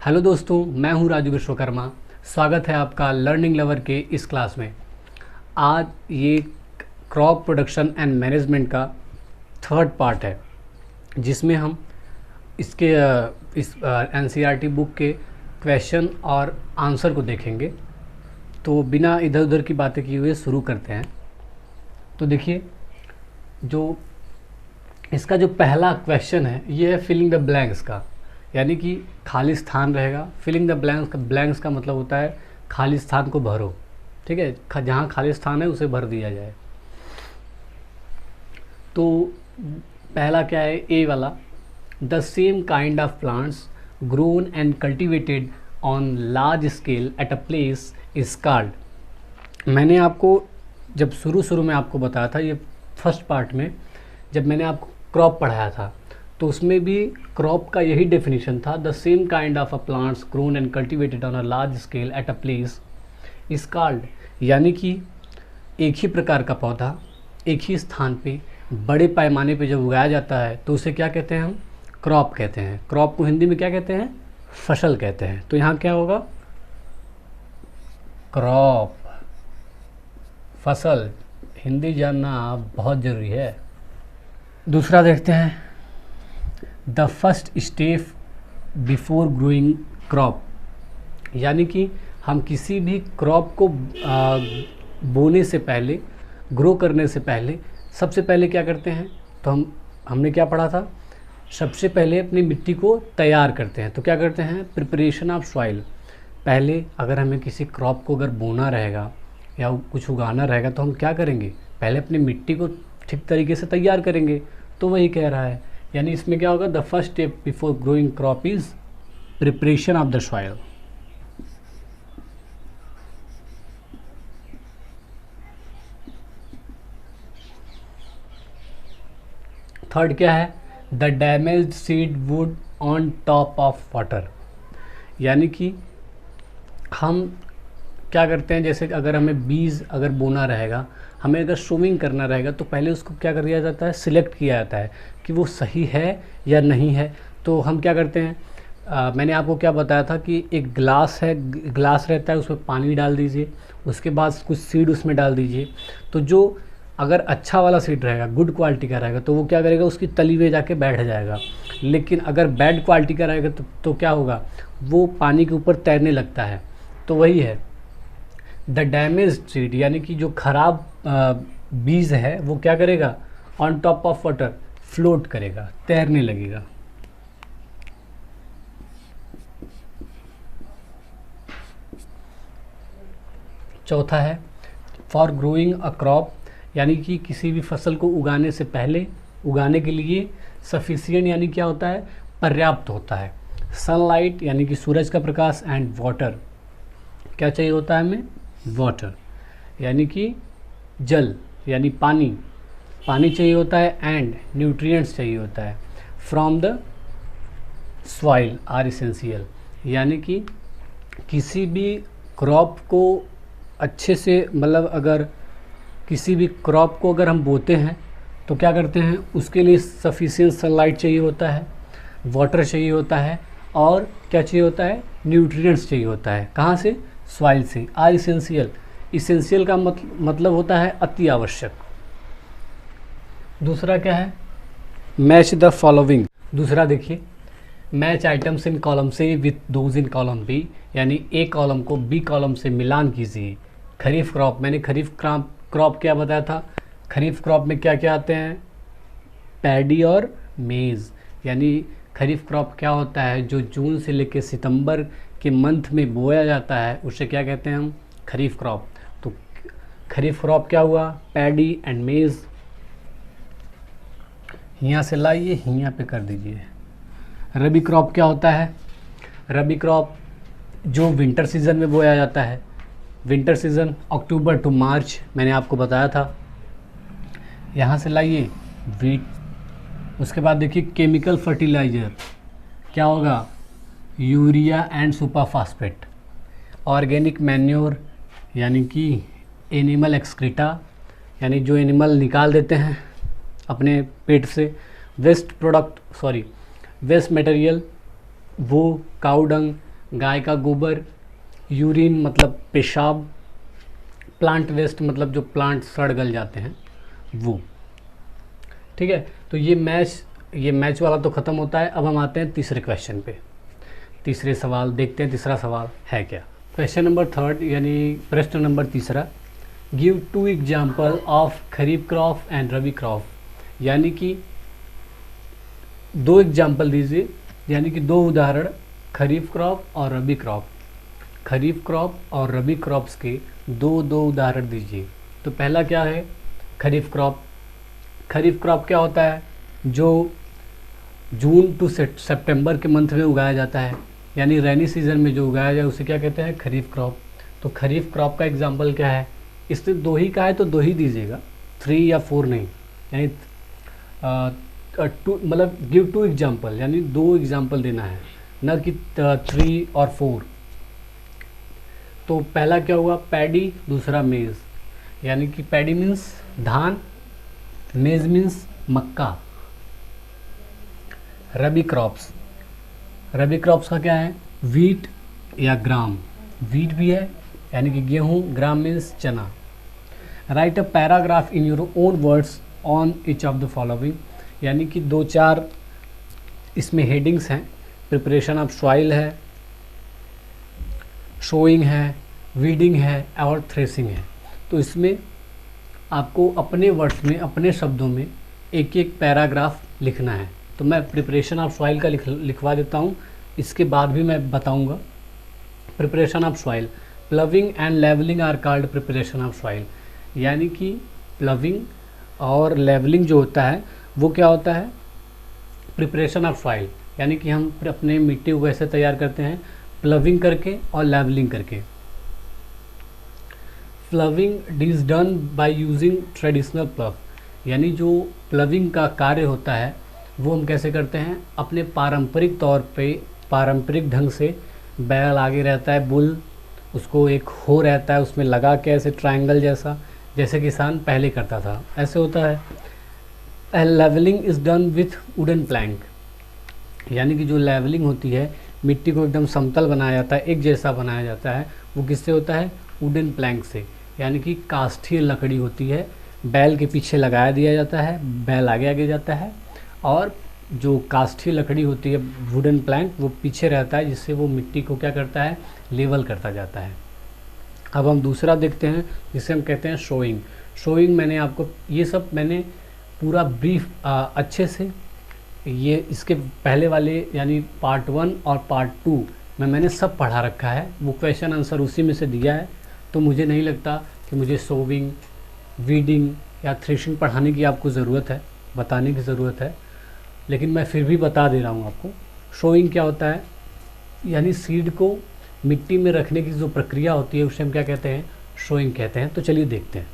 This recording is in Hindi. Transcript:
हेलो दोस्तों, मैं हूं राजू विश्वकर्मा। स्वागत है आपका लर्निंग लवर के इस क्लास में। आज ये क्रॉप प्रोडक्शन एंड मैनेजमेंट का थर्ड पार्ट है, जिसमें हम इसके इस एनसीईआरटी बुक के क्वेश्चन और आंसर को देखेंगे। तो बिना इधर उधर की बातें किए हुए शुरू करते हैं। तो देखिए, जो इसका जो पहला क्वेश्चन है ये है फिलिंग द ब्लैंक्स का, यानी कि खाली स्थान रहेगा। फिलिंग द ब्लैंक्स का मतलब होता है खाली स्थान को भरो। ठीक है, जहाँ खाली स्थान है उसे भर दिया जाए। तो पहला क्या है, ए वाला, the same kind of plants grown and cultivated on large scale at a place is called. मैंने आपको जब शुरू में आपको बताया था, ये फर्स्ट पार्ट में जब मैंने आपको क्रॉप पढ़ाया था, तो उसमें भी क्रॉप का यही डेफिनेशन था, the same kind of a plants grown and cultivated on a large scale at a place is called. यानी कि एक ही प्रकार का पौधा एक ही स्थान पे बड़े पैमाने पे जब उगाया जाता है तो उसे क्या कहते हैं, हम क्रॉप कहते हैं। क्रॉप को हिंदी में क्या कहते हैं, फसल कहते हैं। तो यहाँ क्या होगा, क्रॉप, फसल। हिंदी जानना बहुत ज़रूरी है। दूसरा देखते हैं, the first step before growing crop. यानी कि हम किसी भी क्रॉप को बोने से पहले, ग्रो करने से पहले सबसे पहले क्या करते हैं, तो हमने क्या पढ़ा था, सबसे पहले अपनी मिट्टी को तैयार करते हैं। तो क्या करते हैं, प्रिपरेशन ऑफ सॉइल। पहले अगर हमें किसी क्रॉप को अगर बोना रहेगा या कुछ उगाना रहेगा तो हम क्या करेंगे, पहले अपनी मिट्टी को ठीक तरीके से तैयार करेंगे। तो वही कह रहा है, यानी इसमें क्या होगा, the first step before growing crop is preparation of the soil. Third क्या है, the damaged seed would on top of water. यानी कि हम क्या करते हैं, जैसे अगर हमें बीज अगर बोना रहेगा, हमें अगर सोविंग करना रहेगा, तो पहले उसको क्या कर दिया जाता है, सिलेक्ट किया जाता है कि वो सही है या नहीं है। तो हम क्या करते हैं, मैंने आपको क्या बताया था कि एक ग्लास है, ग्लास रहता है, उसमें पानी डाल दीजिए, उसके बाद कुछ सीड उसमें डाल दीजिए। तो जो अगर अच्छा वाला सीड रहेगा, गुड क्वालिटी का रहेगा, तो वो क्या करेगा, उसकी तली में जाके बैठ जाएगा। लेकिन अगर बैड क्वालिटी का रहेगा तो क्या होगा, वो पानी के ऊपर तैरने लगता है। तो वही है, द डैमेज्ड सीड, यानी कि जो खराब बीज है वो क्या करेगा, on top of water float करेगा, तैरने लगेगा। चौथा है, फॉर ग्रोइंग अ क्रॉप, यानी कि किसी भी फसल को उगाने से पहले, उगाने के लिए सफिशिएंट यानी क्या होता है, पर्याप्त होता है। सनलाइट यानी कि सूरज का प्रकाश, एंड वाटर, क्या चाहिए होता है हमें, वाटर यानी कि जल यानी पानी, पानी चाहिए होता है, एंड न्यूट्रिएंट्स चाहिए होता है from the soil are essential. यानी कि किसी भी क्रॉप को अच्छे से, मतलब अगर किसी भी क्रॉप को अगर हम बोते हैं तो क्या करते हैं, उसके लिए सफिशिएंट सनलाइट चाहिए होता है, वाटर चाहिए होता है, और क्या चाहिए होता है, न्यूट्रिएंट्स चाहिए होता है। कहाँ से, सॉइल से। आर इसेंशियल, इसेंशियल का मतलब होता है अति आवश्यक। दूसरा क्या है, मैच द फॉलोइंग। दूसरा देखिए, मैच आइटम्स इन कॉलम से with those in column B, यानी ए कॉलम को बी कॉलम से मिलान कीजिए। खरीफ क्रॉप, मैंने खरीफ क्रॉप क्या बताया था, खरीफ क्रॉप में क्या क्या आते हैं, पैडी और मेज़। यानी खरीफ क्रॉप क्या होता है, जो जून से लेकर सितंबर के मंथ में बोया जाता है, उसे क्या कहते हैं हम, खरीफ क्रॉप। तो खरीफ क्रॉप क्या हुआ, पैडी एंड मेज़। यहाँ से लाइए, यहाँ पे कर दीजिए। रबी क्रॉप क्या होता है, रबी क्रॉप जो विंटर सीजन में बोया जाता है। विंटर सीजन अक्टूबर टू मार्च, मैंने आपको बताया था। यहाँ से लाइए वीट। उसके बाद देखिए केमिकल फर्टिलाइज़र क्या होगा, urea and super phosphate. Organic manure यानी कि एनिमल एक्सक्रीटा, यानी जो एनिमल निकाल देते हैं अपने पेट से। वेस्ट मटेरियल वो काऊ डंग, गाय का गोबर, यूरिन मतलब पेशाब, प्लांट वेस्ट मतलब जो प्लांट सड़ गल जाते हैं वो। ठीक है, तो ये मैच वाला तो ख़त्म होता है। अब हम आते हैं तीसरे क्वेश्चन पे। तीसरे सवाल देखते हैं, तीसरा सवाल है क्या। क्वेश्चन नंबर थर्ड यानी प्रश्न नंबर तीसरा, give 2 example of kharif crop and rabi crop, यानी कि 2 एग्जाम्पल दीजिए, यानी कि 2 उदाहरण खरीफ क्रॉप और रबी क्रॉप। खरीफ क्रॉप और रबी क्रॉप्स के दो उदाहरण दीजिए। तो पहला क्या है, खरीफ क्रॉप। खरीफ क्रॉप क्या होता है, जो जून टू सितंबर के मंथ में उगाया जाता है, यानी रैनी सीजन में जो उगाया जाए उसे क्या कहते हैं, खरीफ क्रॉप। तो खरीफ क्रॉप का एग्जाम्पल क्या है, इससे 2 ही का है तो 2 ही दीजिएगा, 3 या 4 नहीं, यानी मतलब गिव 2 एग्जाम्पल, यानी 2 एग्जाम्पल देना है, न कि 3 और 4। तो पहला क्या हुआ, पैडी, दूसरा मेज़, यानी कि पैडी मीन्स धान, मेज़ मीन्स मक्का। रबी क्रॉप्स, रबी क्रॉप्स का क्या है, वीट या ग्राम, वीट भी है यानी कि गेहूँ, ग्राम मीन्स चना। Right a paragraph in your own words on each of the following, यानी कि 2-4 इसमें हेडिंग्स हैं। प्रिपरेशन ऑफ सॉइल है, शोइंग है, वीडिंग है और थ्रेसिंग है। तो इसमें आपको अपने वर्ड्स में, अपने शब्दों में एक एक पैराग्राफ लिखना है। तो मैं प्रिपरेशन ऑफ सॉइल का लिखवा देता हूँ, इसके बाद भी मैं बताऊँगा। Preparation of soil, ploughing and levelling are called preparation of soil, यानी कि प्लविंग और लेवलिंग जो होता है वो क्या होता है, प्रिपरेशन ऑफ सॉइल, यानी कि हम अपने मिट्टी को कैसे तैयार करते हैं, प्लविंग करके और लेवलिंग करके। प्लविंग is done by using traditional plough, यानी जो प्लविंग का कार्य होता है वो हम कैसे करते हैं, अपने पारंपरिक तौर पे, पारंपरिक ढंग से बैल आगे रहता है, बुल, उसको एक हो रहता है, उसमें लगा के ऐसे ट्रायंगल जैसा, जैसे किसान पहले करता था, ऐसे होता है। Levelling is done with wooden plank, यानी कि जो लेवलिंग होती है, मिट्टी को एकदम समतल बनाया जाता है, एक जैसा बनाया जाता है, वो किससे होता है, वुडन प्लैंक से, यानी कि काष्ठीय लकड़ी होती है, बैल के पीछे लगाया दिया जाता है, बैल आगे आगे जाता है, और जो काष्ठीय लकड़ी होती है वुडन प्लैंक वो पीछे रहता है, जिससे वो मिट्टी को क्या करता है, लेवल करता जाता है। अब हम दूसरा देखते हैं जिसे हम कहते हैं शोइंग। शोइंग मैंने आपको ये सब मैंने पूरा ब्रीफ अच्छे से, ये इसके पहले वाले यानी पार्ट 1 और पार्ट 2 में मैंने सब पढ़ा रखा है, वो क्वेश्चन आंसर उसी में से दिया है। तो मुझे नहीं लगता कि मुझे सोविंग, वीडिंग या थ्रेशिंग पढ़ाने की आपको ज़रूरत है, बताने की ज़रूरत है, लेकिन मैं फिर भी बता दे रहा हूँ आपको। शोइंग क्या होता है, यानी सीड को मिट्टी में रखने की जो प्रक्रिया होती है उसे हम क्या कहते हैं, शोइंग कहते हैं। तो चलिए देखते हैं।